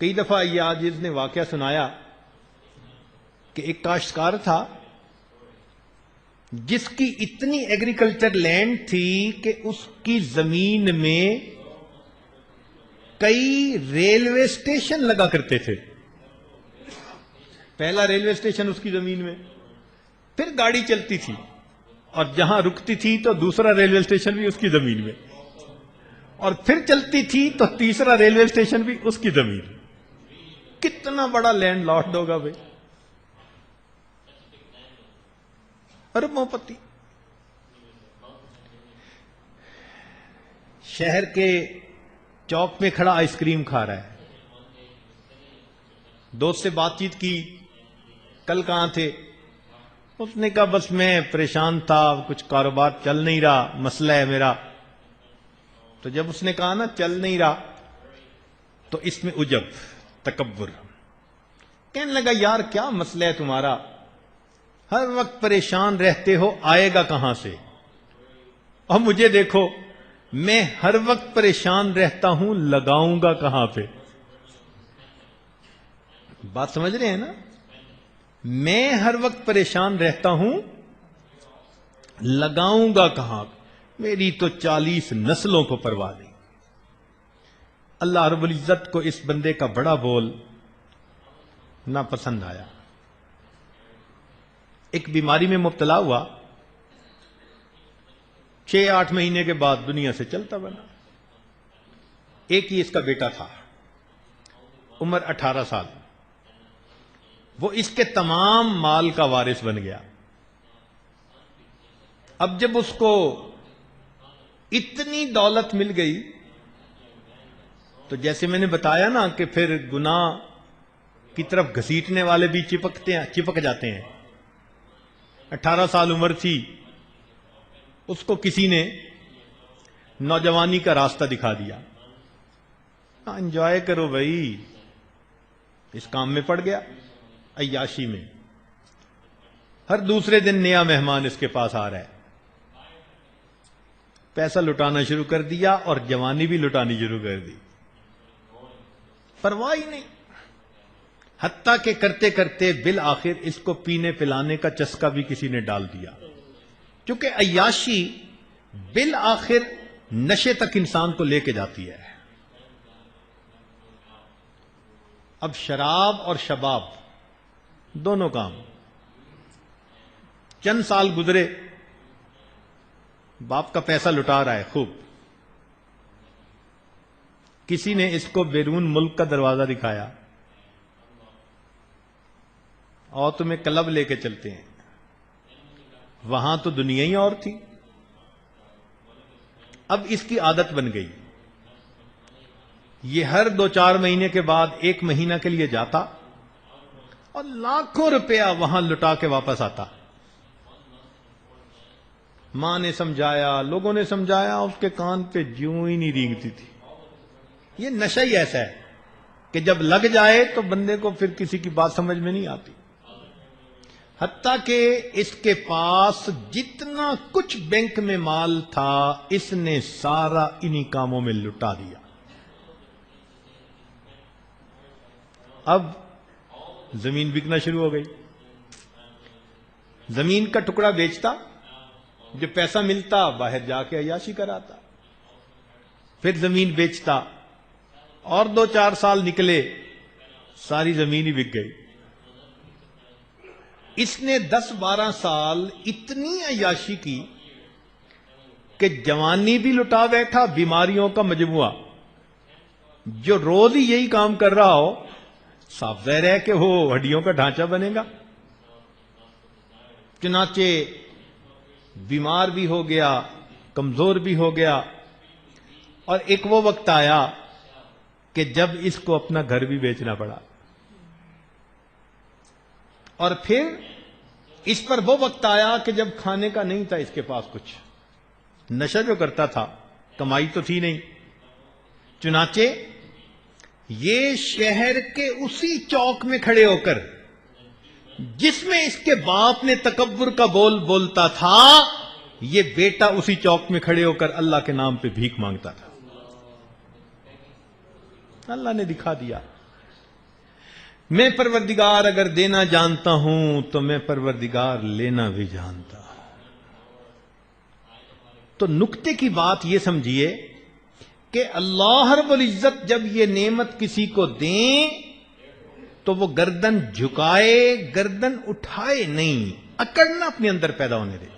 کئی دفعہ یہ عاجز نے واقعہ سنایا کہ ایک کاشتکار تھا جس کی اتنی ایگریکلچر لینڈ تھی کہ اس کی زمین میں کئی ریلوے اسٹیشن لگا کرتے تھے. پہلا ریلوے اسٹیشن اس کی زمین میں، پھر گاڑی چلتی تھی اور جہاں رکتی تھی تو دوسرا ریلوے اسٹیشن بھی اس کی زمین میں، اور پھر چلتی تھی تو تیسرا ریلوے اسٹیشن بھی اس کی زمین میں. کتنا بڑا لینڈ لاٹ ہوگا بھائی، اربوں پتی. شہر کے چوک میں کھڑا آئس کریم کھا رہا ہے. دوست سے بات چیت کی، کل کہاں تھے؟ اس نے کہا بس میں پریشان تھا، کچھ کاروبار چل نہیں رہا، مسئلہ ہے میرا. تو جب اس نے کہا نا چل نہیں رہا، تو اس میں عجب، تکبر. کہنے لگا یار کیا مسئلہ ہے تمہارا؟ ہر وقت پریشان رہتے ہو، آئے گا کہاں سے؟ اور مجھے دیکھو، میں ہر وقت پریشان رہتا ہوں، لگاؤں گا کہاں پہ؟ بات سمجھ رہے ہیں نا؟ میں ہر وقت پریشان رہتا ہوں، لگاؤں گا کہاں؟ میری تو 40 نسلوں کو پرواہ نہیں. اللہ رب العزت کو اس بندے کا بڑا بول نہ پسند آیا. ایک بیماری میں مبتلا ہوا، 6-8 مہینے کے بعد دنیا سے چلتا بنا. ایک ہی اس کا بیٹا تھا، عمر 18 سال. وہ اس کے تمام مال کا وارث بن گیا. اب جب اس کو اتنی دولت مل گئی تو جیسے میں نے بتایا نا کہ پھر گناہ کی طرف گھسیٹنے والے بھی چپک جاتے ہیں. 18 سال عمر تھی، اس کو کسی نے نوجوانی کا راستہ دکھا دیا. انجوائے کرو بھائی. اس کام میں پڑ گیا، عیاشی میں. ہر دوسرے دن نیا مہمان اس کے پاس آ رہا ہے. پیسہ لٹانا شروع کر دیا اور جوانی بھی لٹانی شروع کر دی. پرواہ ہی نہیں. حتیٰ کہ کرتے کرتے بالآخر اس کو پینے پلانے کا چسکا بھی کسی نے ڈال دیا. کیونکہ عیاشی بالآخر نشے تک انسان کو لے کے جاتی ہے. اب شراب اور شباب دونوں کام. چند سال گزرے، باپ کا پیسہ لٹا رہا ہے خوب. کسی نے اس کو بیرون ملک کا دروازہ دکھایا، اور تمہیں کلب لے کے چلتے ہیں. وہاں تو دنیا ہی اور تھی. اب اس کی عادت بن گئی. یہ ہر 2-4 مہینے کے بعد 1 مہینہ کے لیے جاتا اور لاکھوں روپیہ وہاں لٹا کے واپس آتا. ماں نے سمجھایا، لوگوں نے سمجھایا، اس کے کان پہ جوں ہی نہیں رینگتی تھی. یہ نشہ ہی ایسا ہے کہ جب لگ جائے تو بندے کو پھر کسی کی بات سمجھ میں نہیں آتی. حتیٰ کہ اس کے پاس جتنا کچھ بینک میں مال تھا اس نے سارا انہی کاموں میں لٹا دیا. اب زمین بکنا شروع ہو گئی. زمین کا ٹکڑا بیچتا، جو پیسہ ملتا باہر جا کے عیاشی کراتا. پھر زمین بیچتا، اور 2-4 سال نکلے، ساری زمین ہی بک گئی. اس نے 10-12 سال اتنی عیاشی کی کہ جوانی بھی لٹا بیٹھا، بیماریوں کا مجموعہ. جو روز ہی یہی کام کر رہا ہو، صاف ظاہر ہے کہ وہ ہڈیوں کا ڈھانچہ بنے گا. چنانچہ بیمار بھی ہو گیا، کمزور بھی ہو گیا. اور ایک وہ وقت آیا کہ جب اس کو اپنا گھر بھی بیچنا پڑا. اور پھر اس پر وہ وقت آیا کہ جب کھانے کا نہیں تھا اس کے پاس کچھ. نشہ جو کرتا تھا، کمائی تو تھی نہیں. چنانچہ یہ شہر کے اسی چوک میں کھڑے ہو کر، جس میں اس کے باپ نے تکبر کا بول بولتا تھا، یہ بیٹا اسی چوک میں کھڑے ہو کر اللہ کے نام پہ بھیک مانگتا تھا. اللہ نے دکھا دیا میں پروردگار اگر دینا جانتا ہوں تو میں پروردگار لینا بھی جانتا ہوں. تو نکتے کی بات یہ سمجھیے کہ اللہ رب العزت جب یہ نعمت کسی کو دیں تو وہ گردن جھکائے، گردن اٹھائے نہیں، اکڑنا اپنے اندر پیدا ہونے دے.